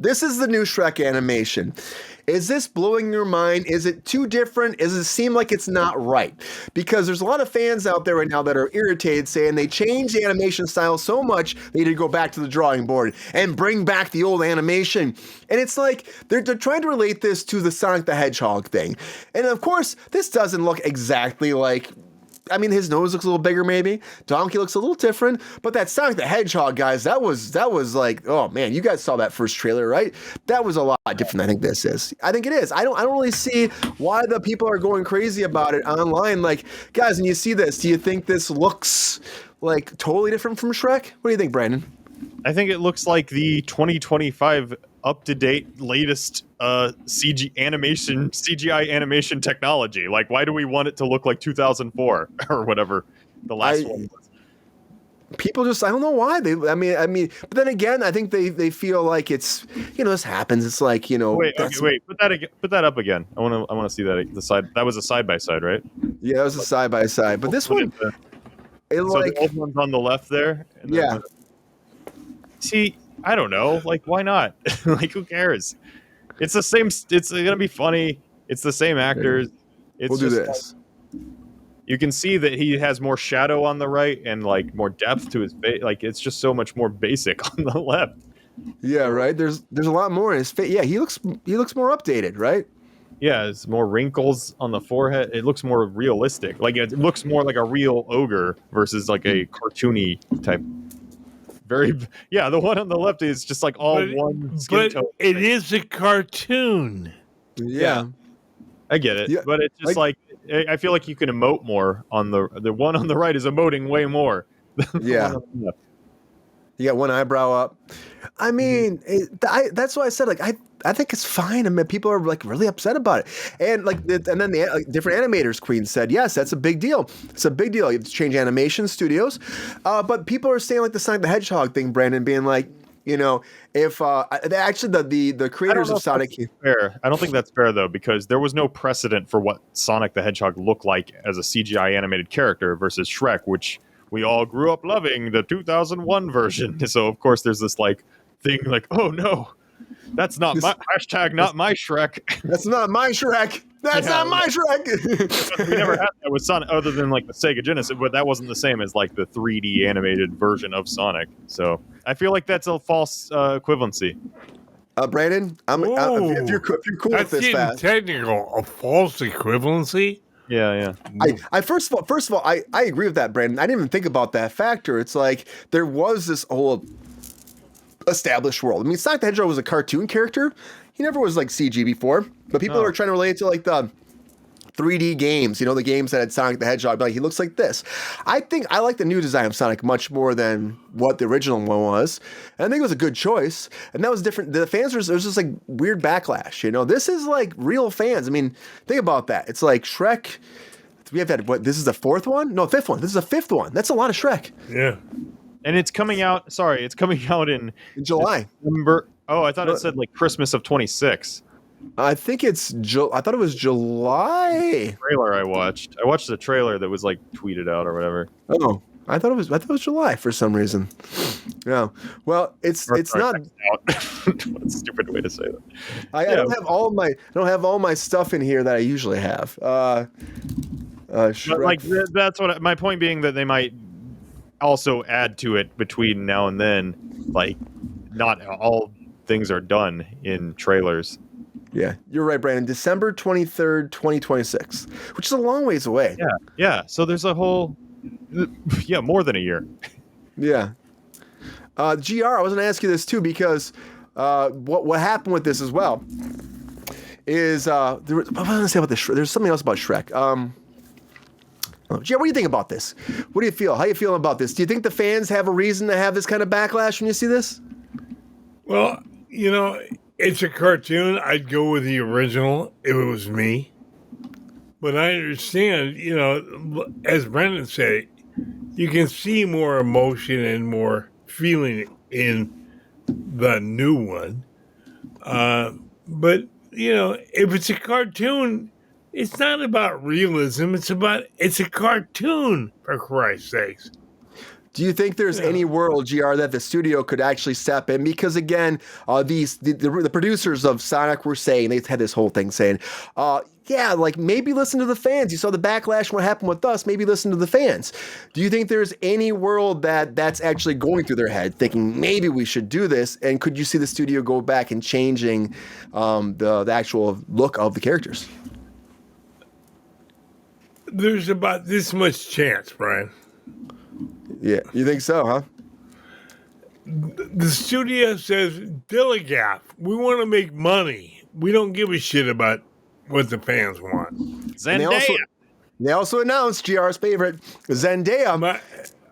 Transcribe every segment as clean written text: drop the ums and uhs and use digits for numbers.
This is the new Shrek animation. Is this blowing your mind? Is it too different? Does it seem like it's not right? Because there's a lot of fans out there right now that are irritated, saying they changed the animation style so much they need to go back to the drawing board and bring back the old animation. And it's like they're trying to relate this to the Sonic the Hedgehog thing. And of course, this doesn't look exactly like. I mean, his nose looks a little bigger, maybe. Donkey looks a little different, but that Sonic the Hedgehog, guys, that was like, oh man, you guys saw that first trailer, right? That was a lot different than I think this is. I think it is. I don't really see why the people are going crazy about it online. Like, guys, when you see this, do you think this looks like totally different from Shrek? What do you think, Brandon? I think it looks like the 2025 up-to-date latest CGI animation technology. Like, why do we want it to look like 2004 or whatever the last one was? People just, I don't know why. I mean, but then again, I think they feel like it's, this happens. It's like, Wait, put that up again. I want to see that the side. That was a side by side, right? Yeah, it was a side by side. But this one, so the old one's on the left there. And yeah. See, I don't know. Like, why not? Like, who cares? It's the same. It's gonna be funny. It's the same actors. We'll do this. You can see that he has more shadow on the right and like more depth to his face. Like, it's just so much more basic on the left. Yeah, right. There's a lot more in his face. Yeah, he looks more updated, right? Yeah, it's more wrinkles on the forehead. It looks more realistic. Like, it looks more like a real ogre versus like a cartoony type. The one on the left is just like one skin tone. It is a cartoon. Yeah. I get it. Yeah. But it's just like I feel like you can emote more on the one on the right is emoting way more. Yeah. You got one eyebrow up. I mean, that's why I said, like, I think it's fine. I mean, people are like really upset about it, and then the different animators queen said, yes, that's a big deal. It's a big deal. You have to change animation studios, but people are saying like the Sonic the Hedgehog thing, Brandon, being like, if actually the creators of Sonic. Fair. I don't think that's fair though, because there was no precedent for what Sonic the Hedgehog looked like as a CGI animated character versus Shrek, which we all grew up loving, the 2001 version. So of course there's this like thing like, oh no, that's not my hashtag, not my Shrek. That's not my Shrek. That's not my Shrek. We never had that with Sonic, other than like the Sega Genesis, but that wasn't the same as like the 3D animated version of Sonic. So I feel like that's a false equivalency. Brandon, if you're cool with this, fast. Technical, a false equivalency. Yeah. I first of all, I agree with that, Brandon. I didn't even think about that factor. It's like there was this whole established world. I mean, Sonic the Hedgehog was a cartoon character. He never was like CG before, but people are trying to relate it to like the 3D games, the games that had Sonic the Hedgehog. Like, he looks like this. I think I like the new design of Sonic much more than what the original one was. And I think it was a good choice. And that was different. The fans, there's just like weird backlash. This is like real fans. I mean, think about that. It's like Shrek. We have had, this is the fourth one? No, fifth one. This is the fifth one. That's a lot of Shrek. Yeah. And it's coming out in July. December. Oh, I thought it said like Christmas of 26. I think I thought it was July. Trailer I watched the trailer that was like tweeted out or whatever. Oh, I thought it was July for some reason. Yeah. Well, it's not. What a stupid way to say that. I don't have all my stuff in here that I usually have. Like that's what my point being, that they might also add to it between now and then. Like, not all things are done in trailers. Yeah, you're right, Brandon. December 23rd, 2026, which is a long ways away. Yeah. So there's a whole, more than a year. Yeah. GR, I was going to ask you this too, because what happened with this as well is what was I going to say about this? There's something else about Shrek. GR, what do you think about this? What do you feel? How are you feeling about this? Do you think the fans have a reason to have this kind of backlash when you see this? Well, it's a cartoon. I'd go with the original if it was me. But I understand, as Brendan said, you can see more emotion and more feeling in the new one. But, if it's a cartoon, it's not about realism. It's a cartoon, for Christ's sakes. Do you think there's any world, GR, that the studio could actually step in? Because again, the producers of Sonic were saying, they had this whole thing saying, yeah, like maybe listen to the fans. You saw the backlash, what happened with us, maybe listen to the fans. Do you think there's any world that's actually going through their head, thinking maybe we should do this? And could you see the studio go back and changing the actual look of the characters? There's about this much chance, Brian. Yeah, you think so, huh? The studio says, Dilligaf, we want to make money. We don't give a shit about what the fans want. Zendaya. They also announced GR's favorite, Zendaya.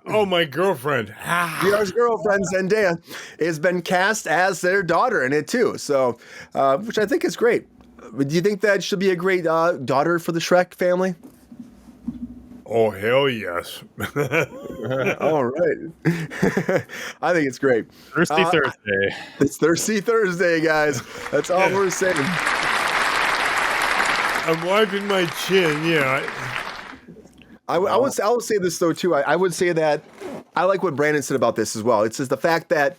My girlfriend. GR's girlfriend, Zendaya, has been cast as their daughter in it, too. So, which I think is great. Do you think that should be a great daughter for the Shrek family? Oh, hell yes. All right. I think it's great. Thirsty Thursday. It's Thirsty Thursday, guys. That's all we're saying. I'm wiping my chin, I would say this, though, too. I would say that I like what Brandon said about this as well. It's just the fact that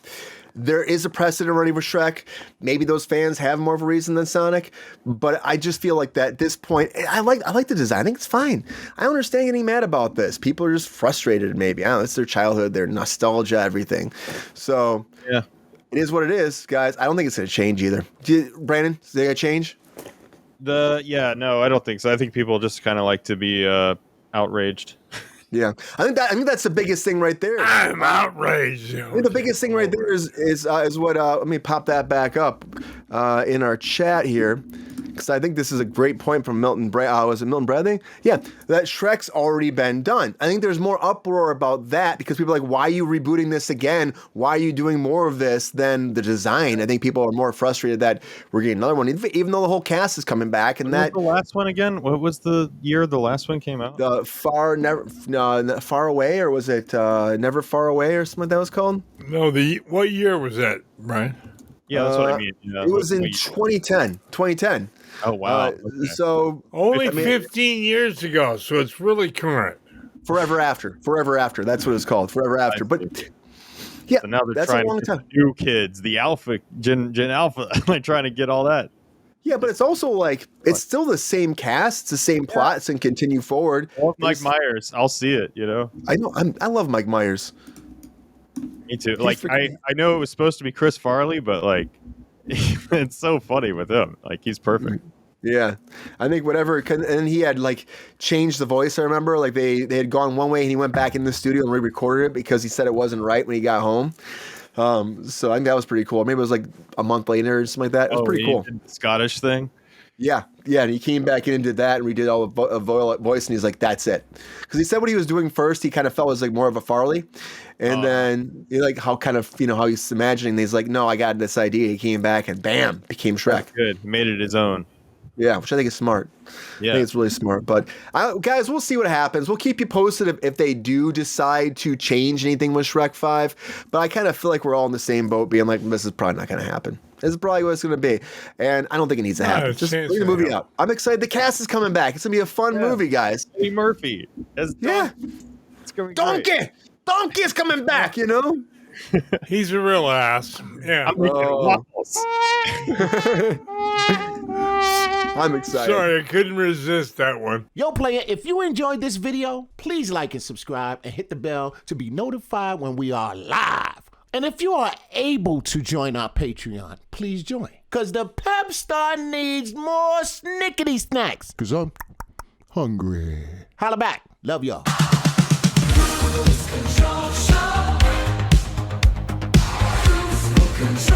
there is a precedent already with Shrek. Maybe those fans have more of a reason than Sonic, but I just feel like that at this point, I like the design. I think it's fine. I don't understand getting mad about this. People are just frustrated, maybe. I don't know, it's their childhood, their nostalgia, everything. So Yeah. it is what it is, guys. I don't think it's going to change either. Brandon, is it going to change? No, I don't think so. I think people just kind of like to be outraged. Yeah, I think that's the biggest thing right there. I'm outraged. I think the biggest thing right there is what. Let me pop that back up in our chat here, because I think this is a great point from Milton. Was it Milton Bradley? Yeah, that Shrek's already been done. I think there's more uproar about that because people are like, why are you rebooting this again? Why are you doing more of this than the design? I think people are more frustrated that we're getting another one, even though the whole cast is coming back. And What was the last one again? What was the year the last one came out? Far Away, or was it Never Far Away, or something like that was called? No, what year was that, Brian? Yeah, that's what I mean. Yeah, it was in 2010. Oh, wow. Okay. So only 15 years ago, so it's really current. Forever After. That's what it's called. Forever After. But yeah, so now they're that's trying a long to time. new kids, the Alpha Gen Alpha, like trying to get all that. Yeah, but it's also like it's still the same cast, it's the same plots, and continue forward. Mike Myers, I'll see it. You know. I know. I love Mike Myers. Me too. Like I know it was supposed to be Chris Farley, but like it's so funny with him. Like he's perfect. Yeah, I think whatever. And he had like changed the voice. I remember like they had gone one way and he went back in the studio and re-recorded it because he said it wasn't right when he got home. So I think that was pretty cool. Maybe it was like a month later or something like that. It was pretty cool. The Scottish thing. Yeah. And he came back in and did that, and we did all the voice, and he's like, "That's it," because he said what he was doing first. He kind of felt was like more of a Farley, and then he like how kind of how he's imagining. And he's like, "No, I got this idea." He came back and bam, became Shrek. That's good. He made it his own. Yeah, which I think is smart. Yeah. I think it's really smart. But guys, we'll see what happens. We'll keep you posted if they do decide to change anything with Shrek 5. But I kind of feel like we're all in the same boat, being like, this is probably not going to happen. This is probably what it's going to be. And I don't think it needs to happen. Just bring the movie up. I'm excited. The cast is coming back. It's going to be a fun movie, guys. Eddie Murphy. It's going to be great. Donkey's coming back, you know? He's a real ass. Yeah. I'm making waffles. I'm excited. Sorry, I couldn't resist that one. Yo, player, if you enjoyed this video, please like and subscribe and hit the bell to be notified when we are live. And if you are able to join our Patreon, please join. Because the Pep Star needs more snickety snacks. Because I'm hungry. Holla back. Love y'all. Kruse Control Show. Kruse Control.